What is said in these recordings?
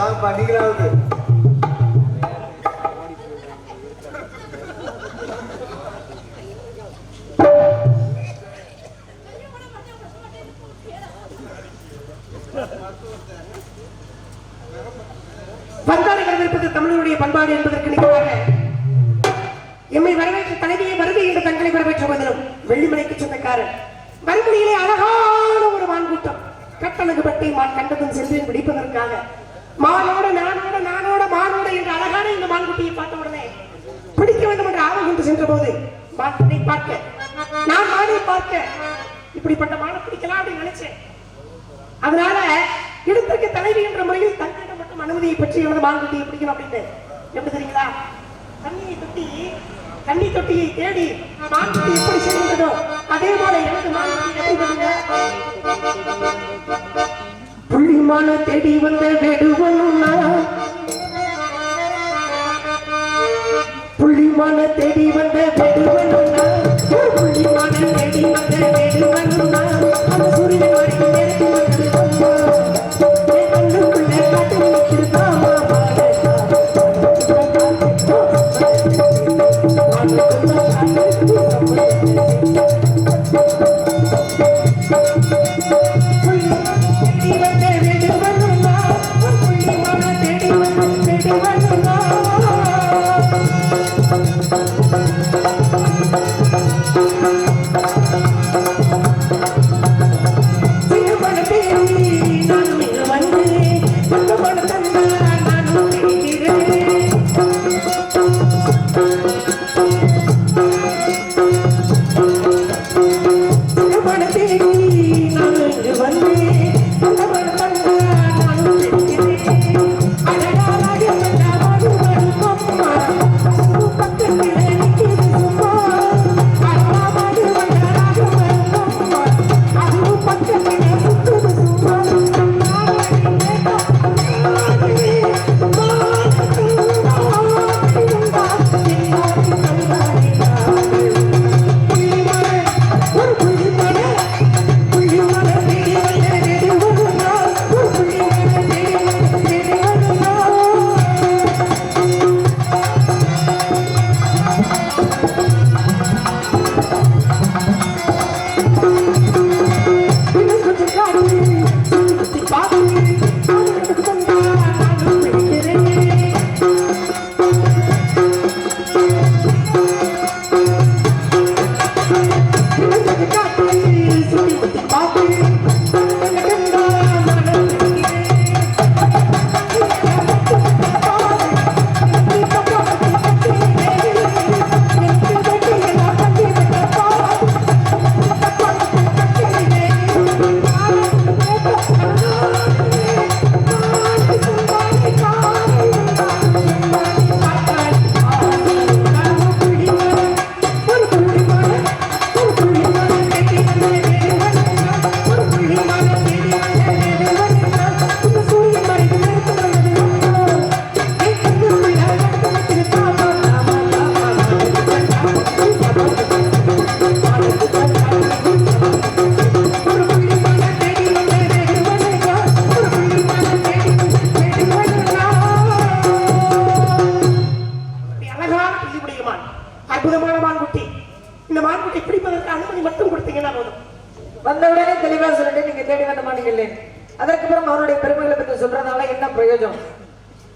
வாங்கப்பா நீங்களாவது. பண்பாடு வரவேற்பது தமிழனுடைய பண்பாடு என்பதற்கு நிகழ்வாக எம்மை வரவேற்ற தலைவியை வருகை என்று தங்களை வரவேற்ற வந்தனும் வெள்ளிமலைக்கு சொந்தக்காரன் மறுமொழியிலே அழகான ஒரு மான்கூட்டம் கட்டழகு பட்டை மான் கண்டதும் சென்றேன் பிடிப்பதற்காக மானோட நானோட நானோட மானோட என்ற அழகான இந்த மான்குட்டியை பார்த்த உடனே பிடிக்க வேண்டும் என்று ஆர்வம் கொண்டு சென்ற போது மானை பார்க்க நான் மானை பார்க்க இப்படிப்பட்ட மானை பிடிக்கலாம் அப்படின்னு நினைச்சேன். அதனால இடத்திற்கு தலைவி என்ற முறையில் தங்களிடம் மட்டும் அனுமதியை பெற்று எனது மான்குட்டியை பிடிக்கணும் அப்படின்னு எப்படி தெரியுங்களா? தண்ணி தொட்டியை தேடி மான்குட்டி எப்படி செல்கின்றதோ அதே போல எனது மான்குட்டி எப்படி பண்ணுங்க புள்ளிமான தேடி வந்த வேடுவனும்னா புள்ளிமான தேடி வந்த வேடுவனும்னா புள்ளிமான தேடி வந்த வேடுவனும்னா அந்த சூரியன் வரைக்கும் நேரத்தில்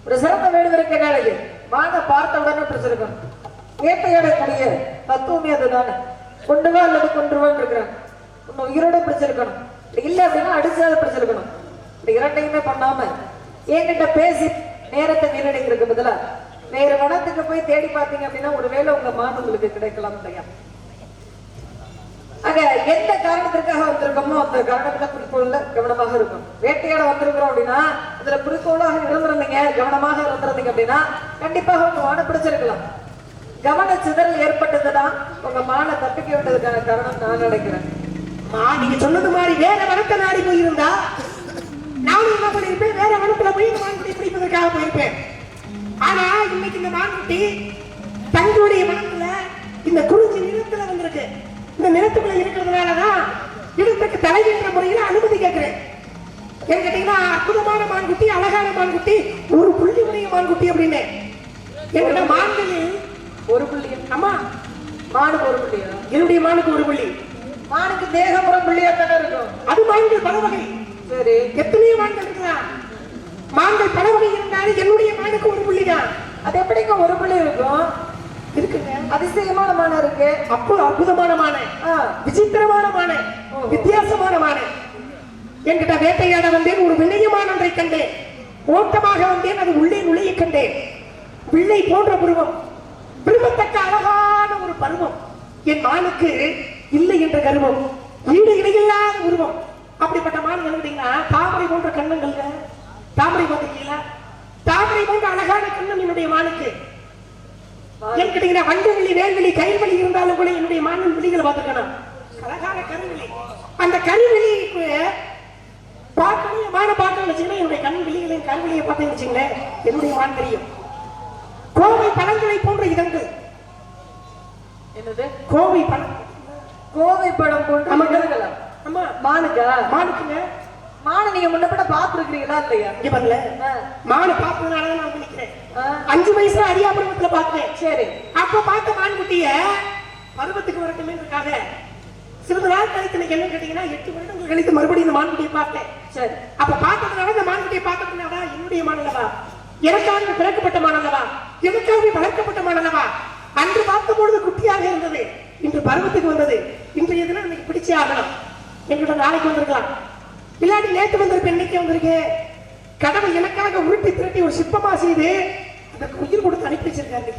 ஒரு சிறந்த வேடுவருக்கு என்ன மான பார்த்த உடனே பிடிச்சிருக்கணும். வேட்டையாடக்கூடிய தத்துவமே அதுதானே. கொண்டுவா அல்லது கொன்றுவான்னு இருக்கிறான். இன்னும் உயிரோட பிடிச்சிருக்கணும். இல்ல அப்படின்னா அடிச்சாத பிடிச்சிருக்கணும். இப்படி இரண்டையுமே பண்ணாம என்கிட்ட பேசி நேரத்தை வீணடிக்கிறதுக்கு பதிலா வேற வனத்துக்கு போய் தேடி பார்த்தீங்க அப்படின்னா ஒருவேளை உங்க மான் உங்களுக்கு கிடைக்கலாம் இல்லையா? ஆக எந்த காரணத்திற்காக வந்திருக்கோமோ அந்த காரணத்துல குறிக்கோள்ல கவனமாக இருக்கும். வேட்டையாட வந்திருக்கிறோம் அப்படின்னா அதுல குறிக்கோளாக இருந்திருந்தீங்க, கவனமாக இருந்திருந்தீங்க அப்படின்னா கண்டிப்பாக உங்க மானை பிடிச்சிருக்கலாம். கவன சிதறல் ஏற்பட்டதுதான் உங்க மானை தப்பிக்க விட்டதுக்கான காரணம் நான் நினைக்கிறேன். நீங்க சொன்னது மாதிரி வேற வனத்தை நாடி போயிருந்தா நானும் என்ன பண்ணிருப்பேன், வேற வனத்துல போய் இந்த மான்குட்டி பிடிப்பதற்காக போயிருப்பேன். ஆனா இன்னைக்கு இந்த மான்குட்டி தங்களுடைய வனத்துல இந்த குறிஞ்சி நிலத்துல வந்திருக்கு. இந்த நிலத்துக்குள்ள இருக்கிறதுனாலதான் இடத்துக்கு தலைவின்ற முறையில அனுமதி கேட்கிறேன். ஏன் கேட்டீங்கன்னா அற்புதமான மான்குட்டி, அழகான மான்குட்டி, ஒரு புள்ளி உடைய மான்குட்டி அப்படின்னு. என்கிட்ட மான்களில் ஒரு புள்ளி. அம்மா மானுக்கு ஒரு புள்ளியா? என்னுடைய மானுக்கு ஒரு புள்ளி. மானுக்கு தேகப்புறம் புள்ளியா தானே இருக்கும். அது மான்கள் பல வகை. சரி, எத்தனையோ மான்கள் இருக்கலாம். மான்கள் பல வகை இருந்தாலும் என்னுடைய மானுக்கு ஒரு புள்ளி தான். அது எப்படிங்க ஒரு புள்ளி இருக்கும்? இருக்குங்க. அதிசயமான மான இருக்கு. அப்போ அற்புதமான மான, விசித்திரமான மான, வித்தியாசமான மான. என்கிட்ட வேட்டையாட வந்தேன், ஒரு வினயமான ஒன்றை கண்டேன். ஓட்டமாக வந்தேன், அது உள்ளே நுழைய கண்டேன். வில்லை போன்ற புருவம், விரும்பத்தக்க அழகான ஒரு பருவம். என் மானுக்கு இல்லை என்ற கருவம், ஈடு இணையில்லாத உருவம். அப்படிப்பட்ட மான் எழுதிங்கன்னா தாமரை போன்ற கண்ணங்கள். தாமரை பார்த்துருக்கீங்களா? தாமரை போன்ற அழகான கண்ணம் என்னுடைய மானுக்கு. ஏன் கேட்டீங்கன்னா வண்டவெளி, வேல்வெளி, கயிர்வெளி இருந்தாலும் கூட என்னுடைய மானின் விழிகளை பார்த்துக்கணும். அழகான கருவிழி. அந்த கருவிழிக்கு பார்க்கணும், மான பார்க்கணும்னு வச்சுக்கணும். என்னுடைய கண் விழிகளையும் கருவிழியை பார்த்தேன்னு வச்சுங்களேன், என்னுடைய மான் தெரியும். கோவை பழங்களை போன்ற இதங்கள். என்னது? கோவை பழம். கோவை பழம் போன்ற இதழ்களா? ஆமா. மானுக்கா? மானுக்குங்க. மான நீங்க முன்னப்பட பாத்துருக்கீங்களா இல்லையா? இங்க பாருங்க, மானை பார்த்ததுனால நான் நினைக்கிறேன். 5 வயசுல அரியாபுரத்துல பார்த்தேன். சரி, அப்ப பார்த்த மான்குட்டிய பருவத்துக்கு வரட்டுமேன்றதுக்காக சிறிது நாள் கழித்து எனக்கு என்ன கேட்டீங்கன்னா 8 வருடங்கள் கழித்து மறுபடியும் இந்த மான்குட்டியை பார்த்தேன். சரி, அப்ப பார்த்ததுனால இந்த மான்குட்டியை பார்த்ததுனால என்னுடைய மானல்லவா, எனக்காக பிறக்கப்பட்ட மானல்லவா, எனக்காக வளர்க்கப்பட்ட மானல்லவா. அன்று பார்த்த பொழுது குட்டியாக இருந்தது, இன்று பருவத்துக்கு வந்தது. இன்றைய தினம் எனக்கு பிடிச்சே ஆகலாம். எங்கிட்ட நாளைக்கு வந்திருக்கலாம், இல்லாட்டி நேற்று வந்திருப்பேன், இன்னைக்கு வந்திருக்கேன். கடவுள் எனக்காக உருட்டி திரட்டி ஒரு சிற்பமா செய்து அதற்கு உயிர் கொடுத்து அனுப்பி வச்சிருக்காரு.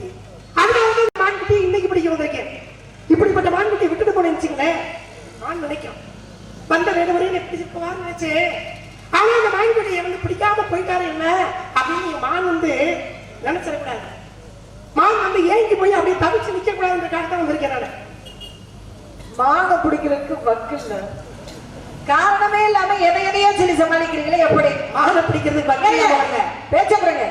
அதனால மான்குட்டி இன்னைக்கு பிடிக்க வந்திருக்கேன். இப்படிப்பட்ட மான்குட்டியை விட்டுட்டு போனேன்னு வச்சுங்களேன், நான் நினைக்கும் வந்த வேணுவரையும் எப்படி சிற்பவான்னு நினைச்சேன். ஆனா அந்த மான்குட்டியை வந்து பிடிக்காம போயிட்டாரு என்ன அப்படின்னு மான் வந்து நினைச்சிடக்கூடாது. மான் வந்து ஏங்கி போய் அப்படியே தவிச்சு நிக்க கூடாதுன்றக்காக தான் வந்திருக்கேன் நான். மானை பிடிக்கிறதுக்கு வக்கு இல்ல, காரணமே இல்லாம எதையோ சொல்லி சமாளிக்கிறீங்களே. எப்படி மானை பிடிக்கிறதுக்கு பேச்ச பாருங்க.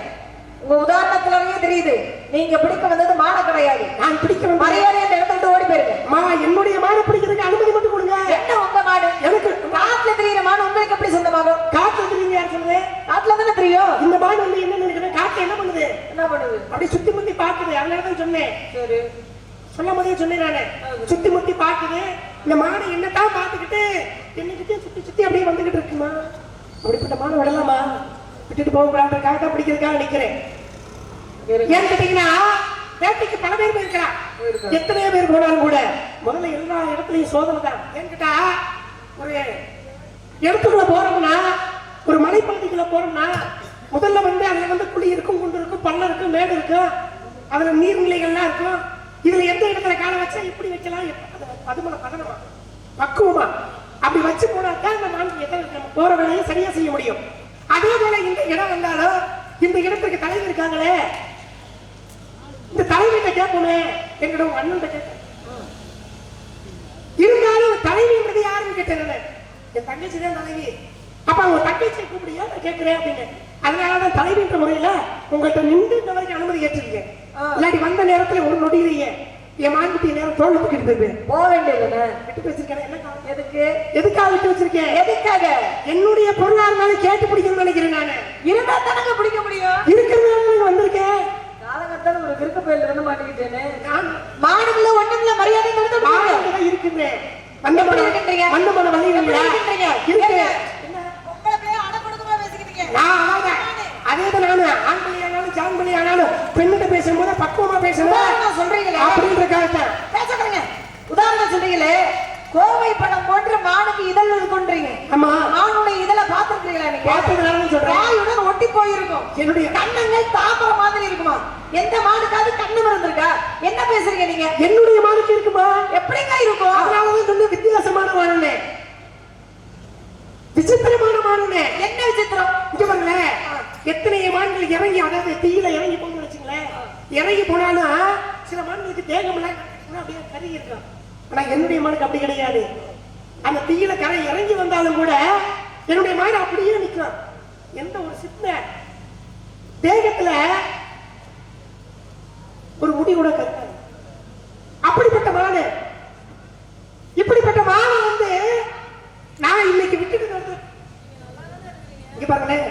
உங்க உதாரணத்திலேயே தெரியுது, நீங்க பிடிக்க வந்தது மான கிடையாது. நான் பிடிக்க மரியாதை அந்த இடத்த விட்டு ஓடி போயிருங்க. என்னுடைய மானை பிடிக்கிறதுக்கு அனுமதி மட்டும் கொடுங்க. என்ன உங்க மாடு? எனக்கு காட்டுல தெரியுற மாடு உங்களுக்கு எப்படி சொந்தமாகும்? காட்டுல தெரியுங்க. யார் சொல்லுது? காட்டுல தானே தெரியும். இந்த மாடு வந்து என்ன நினைக்கிறேன், காட்டுல என்ன பண்ணுது? என்ன பண்ணுது? அப்படி சுத்தி முத்தி பாக்குது. அதனாலதான் சொன்னேன். சரி, சொல்லும் போதே சொன்னேன் நானு, சுத்தி முத்தி பாக்குது. இந்த மாடு என்னத்தான் பாத்துக்கிட்டு என்னகிட்டே சுத்தி சுத்தி அப்படியே வந்துகிட்டு இருக்குமா. அப்படிப்பட்ட மாடு விடலாமா? விட்டுட்டு போகக்கூடாதுக்காக தான் பிடிக்கிறதுக்காக நிக்கிறேன். ஏன்னு கேட்டீங்கன்னா வேட்டைக்கு பல பேர் போயிருக்கிறா. எத்தனையோ பேர் போனாலும் கூட முதல்ல எல்லா இடத்துலயும் சோதனை தான். ஏன்னு கேட்டா ஒரு இடத்துக்குள்ள போறோம்னா, ஒரு மலைப்பகுதிக்குள்ள போறோம்னா முதல்ல வந்து அதுல வந்து குழி இருக்கும், குண்டு இருக்கும், பள்ளம் இருக்கும், மேடு இருக்கும், அதுல நீர்நிலைகள்லாம் இருக்கும். இதுல எந்த இடத்துல காலை வச்சா எப்படி வைக்கலாம், அதுமான பதனமா பக்குவமா அப்படி வச்சு போனாதான் இந்த நம்ம போற வேலையை சரியா செய்ய முடியும். அதே போல இந்த இடம் வந்தாலும் இந்த இடத்துக்கு தலைவர் இருக்காங்களே, இந்த தலைவிட்ட கேட்போமே, எங்களோட அண்ணன் கேட்க இருந்தாலும் தலைவின்றது யாருன்னு கேட்டேன். என் தங்கச்சி தான் தலைவி. அப்ப அவங்க தங்கச்சியை கூப்பிடியா நான் கேட்கிறேன் அப்படின்னு. அதனாலதான் தலைவின்ற முறையில உங்கள்கிட்ட நின்று இந்த வரைக்கும் அனுமதி ஏற்றிருக்கேன். இல்லாட்டி வந்த நேரத்துல ஒரு நொடியிலேயே என் மான்குட்டி நேரம் தோல் தூக்கிட்டு போயிருப்பேன். போக வேண்டியது விட்டு வச்சிருக்கேன். என்ன எதுக்கு? எதுக்காக விட்டு வச்சிருக்கேன்? எதுக்காக? என்னுடைய பொருளா இருந்தாலும் கேட்டு பிடிக்கணும்னு நினைக்கிறேன். நானு இருந்தா தானங்க பிடிக்க முடியும். இருக்கிறதுனால வந்திருக்கேன். காலகட்டத்துல ஒரு கிறுக்கு பயில இருந்து மாட்டிக்கிட்டேன்னு. நான் மாடுல ஒண்ணுமில்ல, மரியாதை நடந்து இருக்கிறேன். வந்த மன வழி அதேதான் நானு ஆண்மொழி ஆனாலும் ஜான்மொழி ஆனாலும் பெண்ணிட்ட பேசும்போது பக்குவமா பேசணும் சொல்றீங்களே அப்படின்றக்காகத்தான் பேசுறீங்க. உதாரணம் சொல்றீங்களே, கோவை படம் போன்ற மானுக்கு இதழ் கொன்றீங்க. ஆமா, மானுடைய இதழ பாத்துருக்கீங்களா? நீங்க பாத்துக்கிறேன்னு சொல்றேன். வாயுடன் ஒட்டி போயிருக்கும். என்னுடைய கண்ணங்கள் தாமரை மாதிரி இருக்குமா? எந்த மானுக்காவது கண்ணு இருந்திருக்கா? என்ன பேசுறீங்க நீங்க? என்னுடைய மானுக்கு இருக்குமா? எப்படிங்க இருக்கும்? அதனாலதான் சொன்ன வித்தியாசமான மானே, விசித்திரமான மானே. என்ன விசித்திரம்? இங்க பாருங்க, எத்தனை மான்கள் இறங்கி, அதாவது தீயில இறங்கி போகணும்னு வச்சுங்களேன், இறங்கி போனாலும் சில மான்களுக்கு தேகம் எல்லாம் அப்படியே கருகி இருக்கும். ஆனா என்னுடைய மானுக்கு அப்படி கிடையாது. அந்த தீயில கரை இறங்கி வந்தாலும் கூட என்னுடைய மான் அப்படியே நிற்கும். எந்த ஒரு சின்ன தேகத்துல ஒரு முடி கூட கருக்காது. அப்படிப்பட்ட மானு. இப்படிப்பட்ட மானை வந்து நான் இன்னைக்கு விட்டுட்டு இங்க பாருங்களேன்,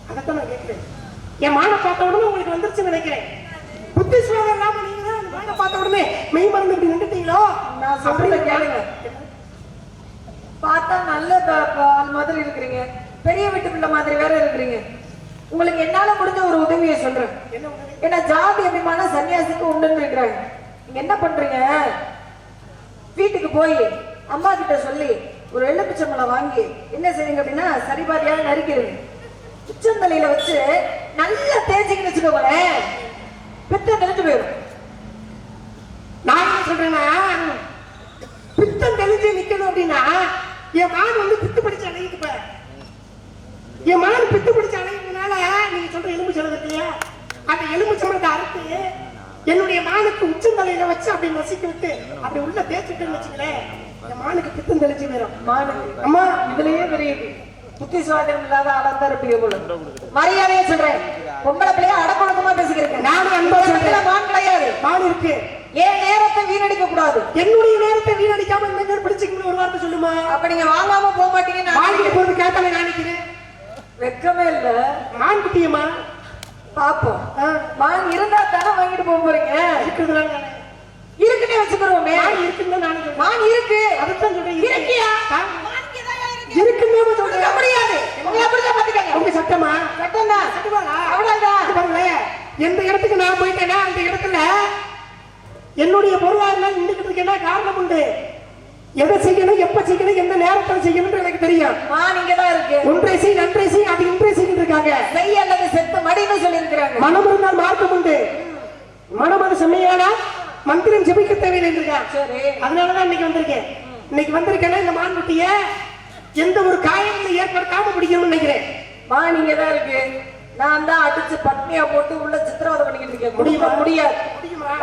அதைத்தான் நான் கேட்கிறேன். என் மானை பார்த்த உடனே உங்களுக்கு வந்துருச்சுன்னு நினைக்கிறேன். புத்தி சுவாதம் இல்லாம நீங்க தான் அந்த மானை பார்த்த உடனே மெய் மறந்து இப்படி நின்றுட்டீங்களோ? நான் சொல்றத கேளுங்க. பார்த்தா நல்ல ஆள் மாதிரி இருக்கிறீங்க, பெரிய வீட்டு பிள்ளை மாதிரி வேற இருக்கிறீங்க. உங்களுக்கு என்னால முடிஞ்ச ஒரு உதவியை சொல்றேன். என்ன உதவி? ஏன்னா ஜாதி அபிமானம் சன்னியாசிக்கு உண்டுன்னு இருக்கிறாங்க. நீங்க என்ன பண்றீங்க, வீட்டுக்கு போய் அம்மா கிட்ட சொல்லி ஒரு எலுமிச்சம்பழம் வாங்கி என்ன செய்வீங்க அப்படின்னா சரிபாதியாக நறுக்கிறீங்க. உச்சந்தலையில வச்சு நல்லா தேய்ச்சிக்கின்னு வச்சுக்கோங்களேன், பித்தம் தெளிஞ்சு போயிடும். நான் என்ன சொல்றேன்னா, பித்தம் தெளிஞ்சு நிக்கணும் அப்படின்னா என் மான் வந்து பித்து பிடிச்சு அலையுது. இப்ப என் மான் பித்து பிடிச்சு அலையுறதுனால நீங்க சொல்ற எலும்பு சொல்லுங்க, அந்த எலும்பு சம்பளத்தை அறுத்து என்னுடைய மானுக்கு உச்சந்தலையில வச்சு அப்படி நசுக்கி விட்டு அப்படி உள்ள தேய்ச்சிட்டுன்னு வச்சுக்கிறேன், என் மானுக்கு பித்தம் தெளிச்சு போயிடும். மானுக்கு அம்மா இதுலயே தெரியுது புத்தி சுவாதம் இல்லாத ஆளந்தா இருப்பீங்க போல. மரியாதையே சொல்றேன், பொம்பளை பிள்ளைய அடக்கொடுக்கமா பேசிக்கிறேன். நானும் அன்பா சொல்றேன், மான் கிடையாது, மான் இருக்கு. ஏன் நேரத்தை வீணடிக்க கூடாது. என்னுடைய நேரத்தை வீணடிக்காம இந்த நேரம் பிடிச்சிக்கணும் ஒரு வார்த்தை சொல்லுமா? அப்ப நீங்க வாங்காம போக மாட்டீங்கன்னு மான் போறது கேட்டாலே நினைக்கிறேன். வெக்கமே இல்ல. மான் குட்டியம்மா பாப்போம், மான் இருந்தா தானே வாங்கிட்டு போக போறீங்க. இருக்கிறதுனால இருக்குன்னே வச்சுக்கிறோமே. மான் இருக்குன்னு நான் சொல்றேன். மான் இருக்கு, அதைத்தான் சொல்றேன். இருக்கியா? இருக்குன்னு சொல்றேன். முடியாது, உங்களை அப்படிதான் பாத்துக்கங்க. உங்க சட்டமா? சட்டம் தான், சட்டமாடா? அவ்வளவுதான். பாருங்களேன், எந்த இடத்துக்கு நான் போயிட்டேன்னா அந்த இடத்துல என்னுடைய பொருளாதாரம் நின்றுகிட்டு இருக்கேன்னா காரணம் உண்டு. எதை செய்யணும், எப்ப செய்யணும், எந்த நேரத்தில் செய்யணும் எனக்கு தெரியும். மான் இங்கதான் இருக்கு. ஒன்றை செய், நன்றை செய், அது இன்றை செய்கிட்டு இருக்காங்க. செய் அல்லது செத்து மடின்னு சொல்லி இருக்கிறாங்க. மனம் இருந்தால் மார்க்கம் உண்டு. மனம் அது செம்மையானா மந்திரம் ஜெபிக்க தேவையில்லை இருக்கான். சரி, அதனாலதான் இன்னைக்கு வந்திருக்கேன். இன்னைக்கு வந்திருக்கேன்னா இந்த மான் குட்டிய எந்த ஒரு காயங்களும் ஏற்படுத்தாம பிடிக்கணும்னு நினைக்கிறேன். மான் இங்கதான் இருக்கு. நான் தான் அடிச்சு பட்னியா போட்டு உள்ள சித்திரவதை பண்ணிக்கிட்டு இருக்கேன். முடியுமா? முடியாது.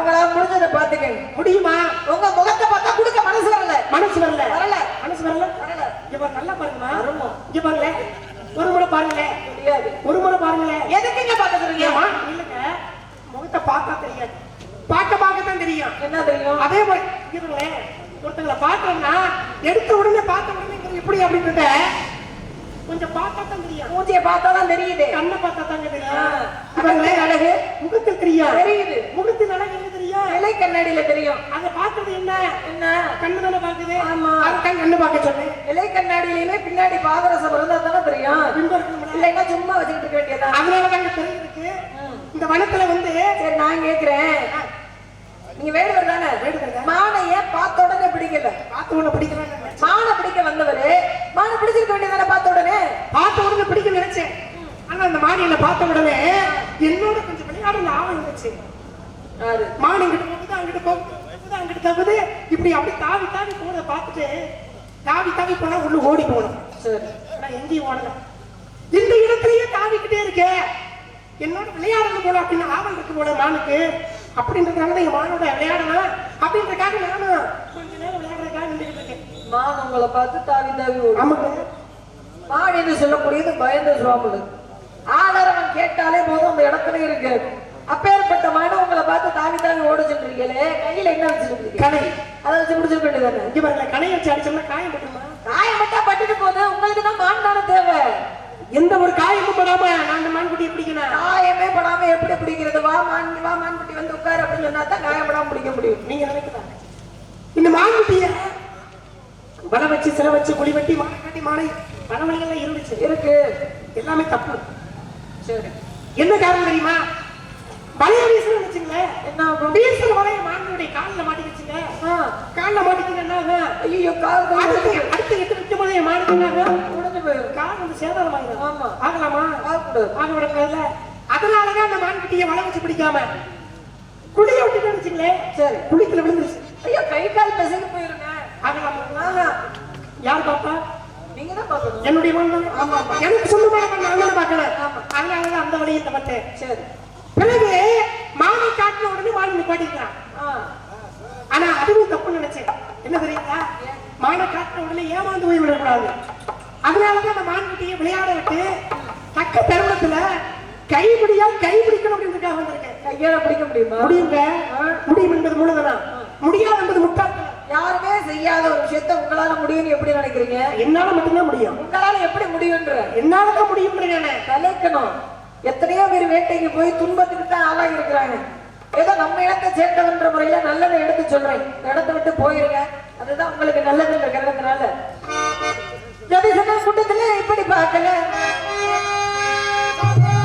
உங்களால முடிஞ்சதை பாத்துக்கங்க. முடியுமா? உங்க முகத்தை பார்த்தா கொடுக்க மனசு வரல. மனசு வரல. வரல. மனசு வரல. வரல. இங்க நல்லா பாருங்கம்மா. வருமோ? இங்க பாருங்க. ஒரு முறை பாருங்க. முடியாது. ஒரு முறை பாருங்க. எதுக்குங்க பார்க்க சொல்றீங்க? இல்லங்க, முகத்தை பார்த்தா தெரியாது, பார்க்கத்தான் தெரியும். என்ன தெரியும்? அதே மாதிரி இருங்களேன், ஒருத்தங்களை பார்த்தோம்னா எடுத்த உடனே பார்த்த உடனே எப்படி அப்படின்றத கொஞ்சம் பார்த்தா தான் தெரியும். மூஞ்சியை பார்த்தா தான் தெரியுது, கண்ணை பார்த்தா தாங்க தெரியும். அழகு முகத்தில் தெரியும். தெரியுது. முகத்தின் அழகு என்ன தெரியும்? இலை கண்ணாடியில தெரியும். அதை பார்த்தது என்ன? என்ன? கண்ணு தானே பாக்குது. ஆமா, அதுதான் கண்ணு பார்க்க சொன்னேன். இலை கண்ணாடியிலுமே பின்னாடி பாதரசம் இருந்தா தானே தெரியும். இல்லைன்னா சும்மா வச்சுக்கிட்டு இருக்க வேண்டியதான். அதனால தாங்க தெரிஞ்சிருக்கு. இந்த வனத்துல வந்து சரி, நான் கேக்குறேன், நீங்க வேடுவர் தானே? மானை ஏன் பார்த்த உடனே பிடிக்கல? பார்த்த உடனே பிடிக்கல. மானை பிடிக்க வந்தவரு மானை பிடிச்சிருக்க வேண்டியதானே? பார்த்த உடனே பிடிக்க நினைச்சேன். ஆனா அந்த மானியில பார்த்த உடனே என்னோட கொஞ்சம் விளையாடுற ஆவல் இருந்துச்சு. மான் இங்கிட்டு போகுது, அங்கிட்டு போகுது, அங்கிட்டு தகுது, இப்படி அப்படி தாவி தாவி போனதை பார்த்துட்டு தாவி போனா உள்ள ஓடி போகணும். சரி, நான் எங்கேயும் ஓடல, இந்த இடத்துலயே தாவிக்கிட்டே இருக்கேன். என்னோட விளையாடணும் போல அப்படின்னு ஆவல் இருக்கு போல மானுக்கு. அப்படின்றதுனால என் மானோட விளையாடலாம் அப்படின்றதுக்காக நானும் கொஞ்ச நேரம் விளையாடுறதுக்காக நின்றுட்டு இருக்கேன். மான் உங்களை பார்த்து தாவி தாவி ஓடும். ஆமாங்க, மான் என்று சொல்லக்கூடியது பயந்த சுவாமல். ஆதரவன் கேட்டாலே போதும் அந்த இடத்துல இருக்கு. அப்பேற்பட்ட மாடு உங்களை பார்த்து தாவி தாவி ஓட சொல்றீங்களே, கையில என்ன வச்சிருக்கீங்க? கனை. அதை வச்சு முடிச்சிருக்க வேண்டியதானே? இங்க பாருங்க, கனை வச்சு அடிச்சோம்னா காயம் பட்டுமா? காயம் பட்டா பட்டுட்டு போகுது. உங்களுக்கு தான் மான் தானே தேவை. எந்த ஒரு காயமும் படாம நான் அந்த மான்குட்டியை பிடிக்கணும். காயமே படாம எப்படி பிடிக்கிறது? வா மான்குட்டி வந்து உட்காரு அப்படின்னு சொன்னா தான் காயப்படாம பிடிக்க முடியும். நீங்க நினைக்கிறாங்க இந்த மான்குட்டிய வலை வச்சு சில வச்சு குழி வெட்டி மானை காட்டி மானை பல வழிகள்லாம் இருந்துச்சு. இருக்கு, எல்லாமே தப்பு. சரி, என்ன காரணம் தெரியுமா? வலைய வீசணும் வச்சுங்களேன், என்ன வீசுற வலைய மான்களுடைய காலில் மாட்டிக்கிச்சுங்க. காலில் மாட்டிக்கிங்கன்னா ஐயோ கால் அடுத்து எட்டு நிற்கும் போது மாட்டுங்க முடிஞ்சு போயிடும். கால் வந்து சேதாரமாயிடும். ஆமா, ஆகலாமா? ஆகக்கூடாது. ஆக விடக்கூடாதுல. அதனாலதான் அந்த மான்குட்டியை வலை வச்சு பிடிக்காம குழிய விட்டுட்டு வச்சுங்களேன். சரி, குழிக்குள்ள விழுந்துருச்சு. ஐயோ கை கால் பிசைக்கு போயிருங்க. ஆகலாமா? யார் பாப்பா? நீங்க தான் பாக்கணும். என்னுடைய மகன். ஆமா, எனக்கு சொல்லுமா நான் தான் பார்க்கணும். அதனாலதான் அந்த வழியை தப்பட்டேன். சரி, பிறகு மானை காட்டின உடனே மானை நிப்பாட்டிக்கிறான். ஆனா அதுவும் தப்பு நினைச்சேன். என்ன தெரியுங்களா? மானை காட்டின உடனே ஏமாந்து போய் விடக்கூடாது. அதனாலதான் அந்த மான்குட்டியை விளையாட விட்டு தக்க தருணத்துல கைப்பிடிக்கணும் அப்படின்றதுக்காக வந்திருக்கேன். கையால பிடிக்க முடியுமா? முடியுங்க. முடியும் என்பது முழுதனா, முடியாது என்பது முட்டாள். யாருமே செய்யாத ஒரு விஷயத்த உங்களால முடியும்னு எப்படி நினைக்கிறீங்க? என்னால மட்டும்தான் முடியும். உங்களால எப்படி முடியும்ன்ற என்னாலதான் முடியும். கலைக்கணும். எத்தனையோ பேர் வேட்டைக்கு போய் துன்பத்துக்கு தான் ஆளாகி இருக்கிறாங்க. ஏதோ நம்ம இடத்தை சேர்ந்தவன்ற முறையில நல்லதை எடுத்து சொல்றேன். இடத்தை விட்டு போயிருங்க, அதுதான் உங்களுக்கு நல்லதுன்ற காரணத்தினால. ஜதிசன கூட்டத்துல இப்படி பார்க்கல. இப்படி பார்க்கல.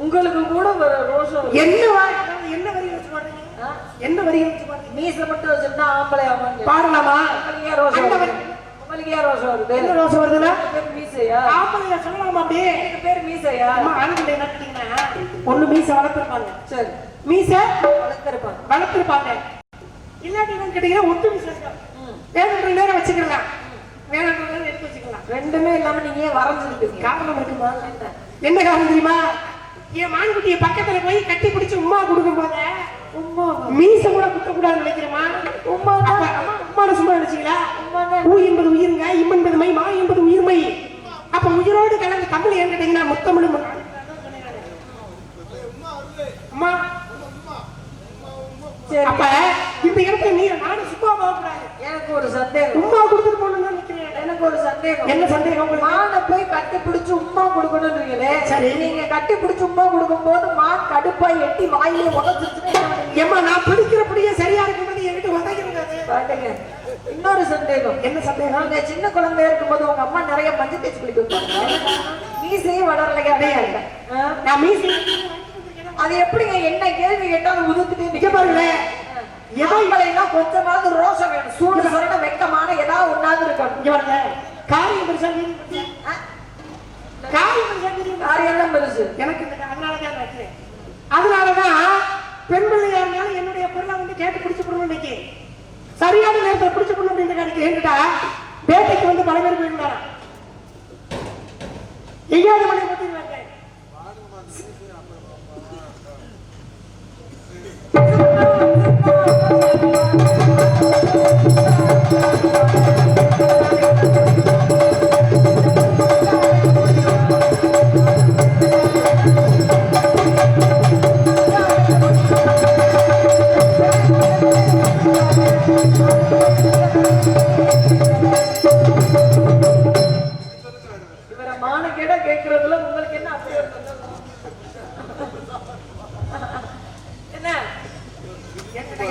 உங்களுக்கு கூட வர ரோஷம் என்ன வரி வச்சு பாடுறீங்க? என்ன வரி வச்சு பாடுறீங்க? மீச மட்டும் வச்சிருந்தா ஆம்பளை ஆமாங்க பாடலாமா? உங்களுக்கு ரோஷம் உங்களுக்கு ஏன் ரோஷம் வருது? என்ன ரோஷம் வருதுன்னா மீசையா? ஆம்பளை சொல்லலாமா? அப்படியே எனக்கு பேர் மீசையா? ஆண்கள் என்ன கேட்டீங்கன்னா ஒண்ணு மீச வளர்த்திருப்பாங்க. சரி, மீச வளர்த்திருப்பாங்க. இல்லாட்டி என்னன்னு கேட்டீங்கன்னா ஒட்டு மீச வேணுன்ற நேரம் வச்சுக்கலாம், வேணுன்ற நேரம் எடுத்து வச்சுக்கலாம். ரெண்டுமே இல்லாம நீங்க ஏன் வரைஞ்சிருக்கீங்க? காரணம் இருக்குமா? என்ன காரணம் தெரியுமா? என் மான்குட்டியை பக்கத்துல போய் கட்டி பிடிச்சு உமா கொடுக்கும் போத உமா மீச கூட குத்த கூடாதுன்னு நினைக்கிறேமா? உமா உமாட சும்மா நினைச்சீங்களா? ஊ என்பது உயிருங்க, இம் என்பது மை, மா என்பது உயிர்மை. அப்ப உயிரோடு கலந்து தமிழ் ஏன் கேட்டீங்கன்னா முத்தமிழ் அம்மா. அப்ப இந்த இடத்துல நீ நானும் சும்மா போகக்கூடாது. எனக்கு ஒரு சந்தேகம். உமா கொடுத்துட்டு போகணும்னு நினைக்கிறேன். எனக்கு ஒரு சந்தேகம். என்ன சந்தேகம்? மானை போய் கட்டி பிடிச்சு உமா கொடுக்கணும்ன்றீங்களே, சரி, நீங்க கட்டி பிடிச்சு உமா கொடுக்கும் போது மான் கடுப்பா எட்டி வாயிலே உதச்சிருச்சுன்னா ஏமா நான் பிடிக்கிறபடியே சரியா இருக்கும்போது என்கிட்ட உதைக்கிறது பாட்டுங்க. இன்னொரு சந்தேகம். என்ன சந்தேகம்? நீங்க சின்ன குழந்தையா இருக்கும்போது உங்க அம்மா நிறைய மஞ்சள் தேய்ச்சி குளிப்பாங்க, மீசையும் வளரலையா? கிடையாது. நான் மீசை அது எப்படிங்க? என்ன கேள்வி கேட்டாலும் உதுத்துட்டு நிக்க பாருங்க. எதைனா கொஞ்சமாவது ரோஷம் வேணும், சூடு சொரண வெக்கமான ஏதாவது ஒன்னாவது இருக்கணும். இங்க பாருங்க, காரியம் பெருசா காரியம் பெருசு எனக்கு இந்த அதனாலதான் நினைக்கிறேன். அதனாலதான் பெண் பிள்ளையா இருந்தாலும் என்னுடைய பொருளை வந்து கேட்டு பிடிச்சு போடணும். இன்னைக்கு சரியான நேரத்தில் பிடிச்சு போடணும் அப்படின்னு கிடைக்கு. என்கிட்ட வேட்டைக்கு வந்து பல பேர் போயிருந்தாரா எங்கேயாவது மணி போட்டிருந்தாங்க. இவரை மானக்கேடா கேட்கறதுல உங்களுக்கு என்ன அப்படி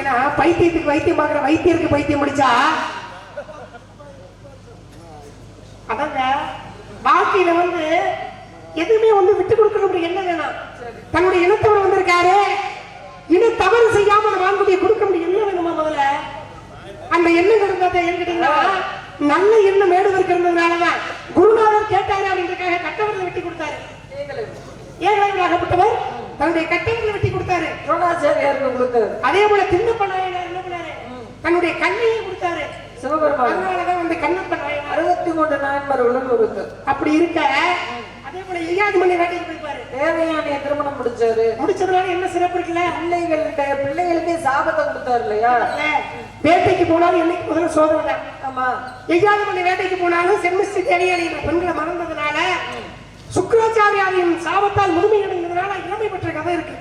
என்ன பைத்தியத்துக்கு வைத்தியம் பார்க்கிற வைத்தியருக்கு பைத்தியம் முடிச்சா அதாங்க வாழ்க்கையில வந்து எதுவுமே வந்து விட்டு கொடுக்கணும். என்ன வேணாம், தன்னுடைய இனத்தவர் வந்திருக்காரு, இன தவறு செய்யாம அந்த வான்குட்டியை கொடுக்க முடியும். என்ன வேணுமா? முதல்ல அந்த எண்ணம் இருந்தா ஏன் கேட்டீங்கன்னா நல்ல எண்ணம் மேடுவதற்கு இருந்ததுனாலதான் குருநாதர் கேட்டாரு அப்படின்றதுக்காக கட்டவர்களை வெட்டி கொடுத்தாரு. ஏகப்பட்டவர் தன்னுடைய கட்டவர்களை வெட்டி கொடுத்தாரு. அதே போல திண்ணப்ப நாயனார் என்ன பண்ணாரு? தன்னுடைய கண்ணையை கொடுத்தாரு சிவபெருமான். அதனாலதான் வந்து கண்ணப்ப நாயனார் 63 நாயன்மார்களும் இருக்கு. அப்படி இருக்க அதே போல ஐயாவது மணி வேட்டைக்கு போயிருப்பாரு. தேவையான திருமணம் முடிச்சதுனால என்ன சிறப்பு இருக்குல்ல? பிள்ளைகளுக்கே சாபத்தை கொடுத்தாரு இல்லையா? வேட்டைக்கு போனாலும் என்னைக்கு முதல்ல சோதனை தான். ஆமா, ஐயாவது மணி வேட்டைக்கு போனாலும் செம்மிஸ்டி தேவையான பெண்களை மறந்ததுனால சுக்கராச்சாரியாரின் சாபத்தால் முதுமை அடைந்ததுனால இளமை பெற்ற கதை இருக்கு.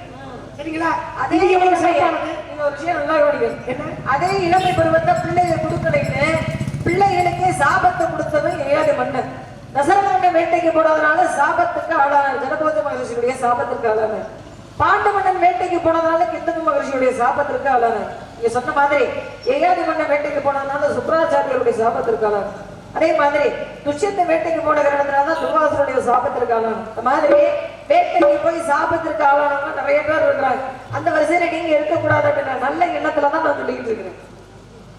சரிங்களா? அதே இது எவ்வளவு இளமையை, சிறப்பானது. நீங்க ஒரு விஷயம் நல்லா கவனிக்கணும். என்ன? அதே இளமை பருவத்தை பிள்ளைகள் கொடுக்கலைன்னு பிள்ளைகளுக்கே சாபத்தை கொடுத்தவன் ஏழு மன்னன். தசரத வேட்டைக்கு போனதுனால சாபத்துக்கு ஆளானார். ஜனபோஜ மகர்ஷியுடைய சாபத்திற்கு ஆளானார். பாண்டு மன்னன் வேட்டைக்கு போனதுனால கிந்தகு மகர்ஷியுடைய சாபத்திற்கு ஆளானார். நீங்க சொன்ன மாதிரி ஏயாதி மன்னன் வேட்டைக்கு போனதுனால சுக்கராச்சாரியருடைய சாபத்திற்கு ஆளானார். அதே மாதிரி துஷ்யந்த வேட்டைக்கு போன காரணத்தினால துர்வாசனுடைய சாபத்திற்கு ஆளானார். அந்த மாதிரி வேட்டைக்கு போய் சாபத்திற்கு ஆளானவங்க நிறைய பேர் இருக்கிறாங்க. அந்த வரிசையில நீங்க இருக்கக்கூடாது அப்படின்ற நல்ல எண்ணத்துலதான் நான் சொல்லிட்டு இருக்கிறேன்.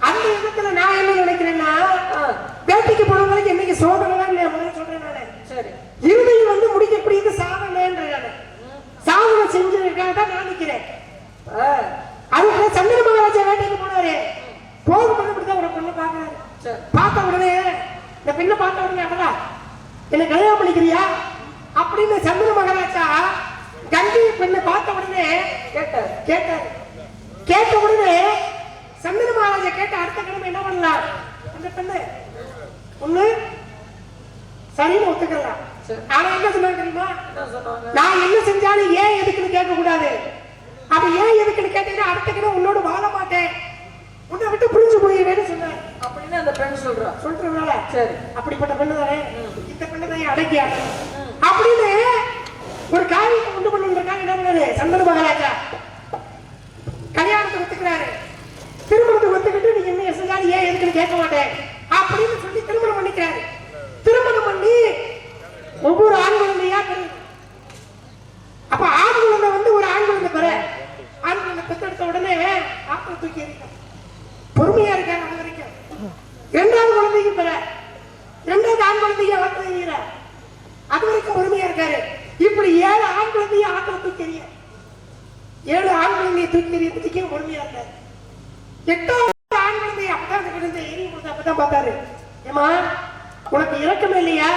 அந்த இடத்துல நான் என்ன நினைக்கிறேன்னா, வேட்டைக்கு போனவங்களுக்கு இன்னைக்கு சோதனை தான் சொல்றேன் நானு. சரி, இறுதியில் வந்து முடிக்கக்கூடியது சாதனைன்ற சாதனை செஞ்சிருக்காங்க தான் நான் நினைக்கிறேன். அதுக்கு சந்திர மகாராஜா வேட்டைக்கு போனாரு. போகும்போது இப்படிதான் ஒரு பெண்ணை பாக்குறாரு. பார்த்த உடனே இந்த பெண்ணை பார்த்த உடனே அவளா என்ன கல்யாணம் பண்ணிக்கிறியா அப்படின்னு சந்திர மகாராஜா கங்கை பெண்ணை பார்த்த உடனே கேட்டார். கேட்ட உடனே சந்திர மகாராஜா கேட்ட அடுத்த கிழமை என்ன பண்ணலாம், அந்த பெண்ணு ஒண்ணு சரின்னு ஒத்துக்கலாம். ஆனா என்ன சொன்னாங்க தெரியுமா, நான் என்ன செஞ்சாலும் ஏன் எதுக்குன்னு கேட்க கூடாது. அது ஏன் எதுக்குன்னு கேட்டீங்கன்னா அடுத்த கிழமை உன்னோட வாழ மாட்டேன், உன்னை விட்டு புரிஞ்சு போயிருவேன்னு சொன்னார் அப்படின்னு அந்த பெண் சொல்றதுனால சரி அப்படிப்பட்ட பெண்ணு தானே இந்த பெண்ணை தான் அடக்கியா அப்படின்னு ஒரு காரியத்தை உண்டு பண்ணுறதுக்காக என்ன பண்ணாரு சந்திர மகாராஜா கல்யாணத்தை ஒத்துக்கிறாரு. திருமணத்தை ஒத்துக்கிட்டு நீ என்ன செஞ்சாலும் ஏன் எதுக்குன்னு கேட்க மாட்டேன் அப்படின்னு சொல்லி திருமணம் பண்ணிக்கிறாரு. திருமணம் பண்ணி ஒவ்வொரு ஆண் குழந்தையா பெறும். அப்ப ஆண் குழந்தை வந்து ஒரு ஆண் குழந்தை பெற ஆண் குழந்தை பெற்றெடுத்த உடனே ஆப்பை தூக்கி எறிக்க பொறுமையா இருக்காரு. அது வரைக்கும் இரண்டாவது குழந்தைக்கு பெற இரண்டாவது ஆண் குழந்தைய ஆற்ற எறிகிற அது வரைக்கும் பொறுமையா இருக்காரு. இப்படி 7 ஆண் குழந்தைய ஆற்ற தூக்கி எறிய 7 ஆண் குழந்தைய தூக்கி எறியதுக்கே பொறுமையா இருக்காரு. 8வது ஆண் குழந்தைய அப்பதான் அந்த குழந்தை எரிய கொடுத்து அப்பதான் பார்த்தாரு. ஏமா உனக்கு இறக்கமே இல்லையா,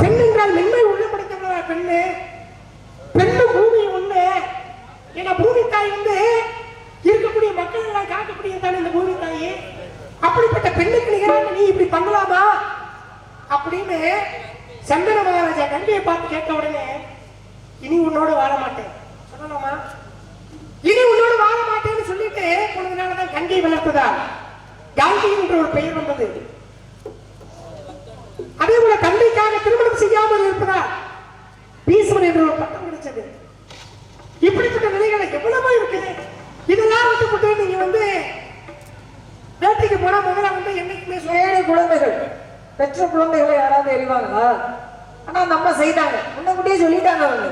பெண் என்றால் மென்மை உள்ளப்படுத்த பெண்ணு, பெண்ணு பூமி ஒண்ணு. ஏன்னா பூமி தாய் வந்து இருக்கக்கூடிய மக்கள் எல்லாம் காக்கக்கூடிய தானே இந்த பூமி தாய். அப்படிப்பட்ட பெண்ணுக்கு நிகராக நீ இப்படி பண்ணலாமா அப்படின்னு சந்திர மகாராஜா கங்கையை பார்த்து கேட்ட உடனே இனி உன்னோட வாழ மாட்டேன் சொல்லலாமா, இனி உன்னோட வாழ மாட்டேன்னு சொல்லிட்டு போனதுனாலதான் கங்கை வளர்த்ததா காந்தி என்ற ஒரு பெயர் வந்தது. அதே போல தந்தைக்காக திருமணம் செய்யாமல் இருப்பதா பீஷ்மர் என்ற ஒரு பட்டம் கிடைச்சது. இப்படிப்பட்ட நிலைகளை எவ்வளவோ இருக்குது. இதெல்லாம் விட்டுப்பட்டு நீங்க வந்து வேட்டைக்கு போனா முதல்ல வந்து என்னைக்குமே 7 குழந்தைகள் பெற்ற குழந்தைகளை யாராவது எறிவாங்களா? ஆனா நம்ம செய்தாங்க, முன்னக்கூட்டியே சொல்லிட்டாங்க. அவங்க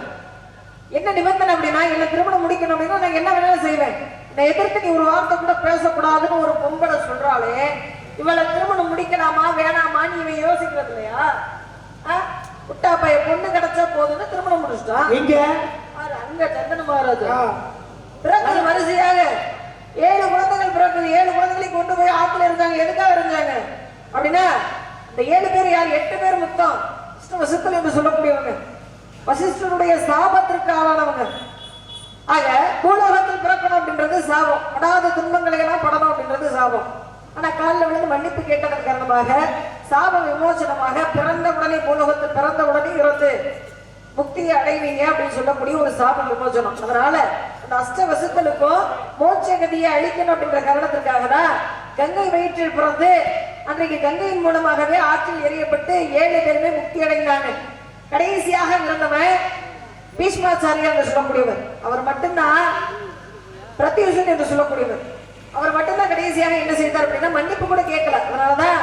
என்ன நிபந்தனை அப்படின்னா, என்ன திருமணம் முடிக்கணும் அப்படின்னா நான் என்ன வேணாலும் செய்வேன், நான் எதிர்த்து நீ ஒரு வார்த்தை கூட பேசக்கூடாதுன்னு ஒரு பொம்பளை சொல்றாளே, இவளை திருமணம் முடிக்கலாமா வேணாமா நீ இவன் யோசிக்கிறது இல்லையா? குட்டா பைய பொண்ணு கிடைச்சா போதுன்னு திருமணம் முடிச்சுட்டான். இங்க அங்க சந்தன மகாராஜா பிறகு வரிசையாக 7 குழந்தைகள் பிறகு 7 குழந்தைகளை கொண்டு போய் ஆத்துல இருந்தாங்க. எதுக்காக இருந்தாங்க அப்படின்னா, இந்த 7 பேர் யார், 8 பேர் மொத்தம் வசிஷ்டர் என்று சொல்லக்கூடியவங்க, வசிஷ்டருடைய சாபத்திற்கு ஆளானவங்க. ஆக பூலோகத்தில் பிறக்கணும் அப்படின்றது சாபம், படாத துன்பங்களை எல்லாம் படணும் அப்படின்றது சாபம். ஆனா காலில் விழுந்து மன்னிப்பு கேட்டதன் காரணமாக சாப விமோசனமாக பிறந்த உடனே பூலோகத்தில் பிறந்த உடனே இருந்து முக்தியை அடைவீங்க அப்படின்னு சொல்லக்கூடிய ஒரு சாப விமோசனம். அதனால அந்த அஷ்டவசுக்களுக்கும் மோட்ச கதியை அழிக்கணும் அப்படின்ற காரணத்திற்காக தான் கங்கை வயிற்றில் பிறந்து அன்றைக்கு கங்கையின் மூலமாகவே ஆற்றில் எறியப்பட்டு 7 பேருமே முக்தி அடைந்தாங்க. கடைசியாக இருந்தவன் பீஷ்மாச்சாரியார் என்று சொல்லக்கூடியவர். அவர் மட்டும்தான் பிரத்யுஷன் என்று சொல்லக்கூடியவர். அவர் மட்டும்தான் கடைசியாக என்ன செய்தார் அப்படின்னா மன்னிப்பு கூட கேட்கல. அதனாலதான்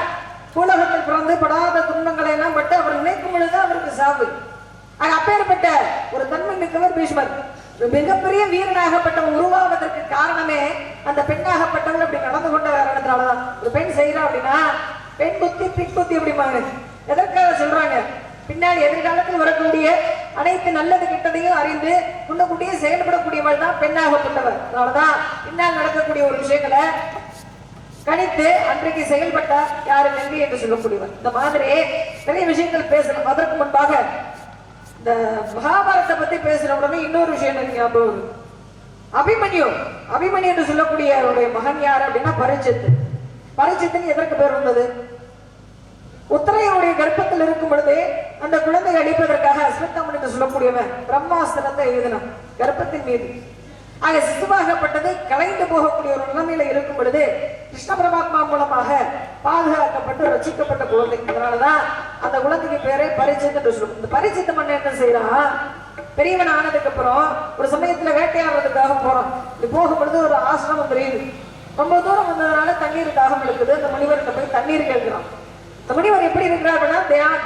பூலகத்தில் பிறந்து படாத துன்பங்களை எல்லாம் பட்டு அவர் நினைக்கும் பொழுது அவருக்கு சாவு. அப்பேற்பட்ட ஒரு தன்மை மிக்கவர் பீஷ்மர். மிகப்பெரிய வீரனாகப்பட்ட உருவாவதற்கு காரணமே அந்த பெண்ணாகப்பட்டவள் அப்படி நடந்து கொண்ட காரணத்தினாலதான். ஒரு பெண் செய்யறா அப்படின்னா பெண் புத்தி பின் புத்தி அப்படிம்பாங்க. எதற்காக சொல்றாங்க, பின்னாடி எதிர்காலத்தில் வரக்கூடிய அனைத்து நல்லது கிட்டதையும் அறிந்து முன்னக்கூட்டியே செயல்படக்கூடியவள் தான் பெண்ணாகப்பட்டவர். அதனாலதான் பின்னால் நடக்கக்கூடிய ஒரு விஷயங்களை கணித்து அன்றைக்கு செயல்பட்டார் யாரு நன்றி என்று சொல்லக்கூடியவர். இந்த மாதிரி நிறைய விஷயங்கள் பேசலாம். அதற்கு முன்பாக இந்த மகாபாரத்தை பத்தி பேசுற உடனே இன்னொரு விஷயம் எனக்கு ஞாபகம் வருது. அபிமன்யு என்று சொல்லக்கூடிய அவருடைய மகன் யார் அப்படின்னா பரீட்சித். பரீட்சித்தின் எதற்கு பேர் வந்தது, உத்தரையனுடைய கர்ப்பத்தில் இருக்கும் பொழுது அந்த குழந்தையை அழிப்பதற்காக அஸ்வத்தாமன் என்று சொல்லக்கூடியவன் பிரம்மாஸ்திரத்தை எழுதினான் கர்ப்பத்தின் மீது. ஆக சிசுவாகப்பட்டது கலைந்து போகக்கூடிய ஒரு நிலைமையில இருக்கும் பொழுது கிருஷ்ண பரமாத்மா மூலமாக பாதுகாக்கப்பட்டு ரசிக்கப்பட்ட குழந்தை. அதனாலதான் அந்த குழந்தைக்கு பேரே பரிச்சித் என்று சொல்லுவோம். இந்த பரிச்சித்த மன்னன் என்ன செய்யறான், பெரியவன் ஆனதுக்கு அப்புறம் ஒரு சமயத்துல வேட்டையாடுறதுக்காக போறான். இப்படி போகும் பொழுது ஒரு ஆசிரமம் தெரியுது. ரொம்ப தூரம் வந்ததுனால தண்ணீர் தாகம் இருக்குது. அந்த முனிவர்கிட்ட போய் தண்ணீர் கேட்கிறான். இந்த முனிவர் எப்படி இருக்கிறார் அப்படின்னா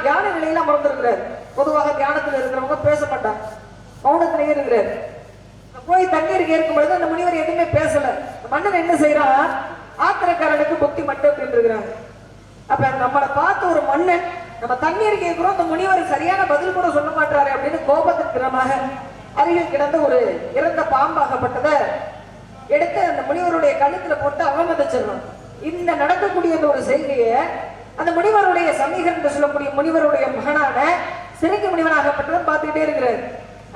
தியான நிலையில அமர்ந்திருக்கிறார். பொதுவாக தியானத்தில் இருக்கிறவங்க பேச மாட்டாங்க, மௌனத்திலேயே இருக்கிறார். போய் தண்ணீர் கேட்கும் பொழுது அந்த முனிவர் எதுவுமே பேசல. மன்னன் என்ன செய்யறான், ஆத்திரக்காரனுக்கு புத்தி மட்டும் அப்படின்னு இருக்கிறாங்க. அப்ப நம்மளை பார்த்து ஒரு மன்னன் நம்ம தண்ணீர் கேட்கிறோம், அந்த முனிவர் சரியான பதில் கூட சொல்ல மாட்டாரு அப்படின்னு கோபத்திற்கிரமாக அருகில் கிடந்த ஒரு இறந்த பாம்பாகப்பட்டதை எடுத்து அந்த முனிவருடைய கழுத்துல போட்டு அவமதிச்சிடணும். இந்த நடக்கக்கூடிய ஒரு செய்தியை அந்த முனிவருடைய சமீகர் என்று சொல்லக்கூடிய முனிவருடைய மகனான சிறுங்கி முனிவனாகப்பட்டவன் பார்த்துக்கிட்டே இருக்கிறார்.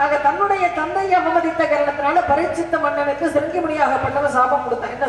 ஆக தன்னுடைய தந்தையை அவமதித்த காரணத்தினால பரிச்சித்த மன்னனுக்கு சிறுங்கி முனியாகப்பட்டவன் சாபம் கொடுத்தான். என்ன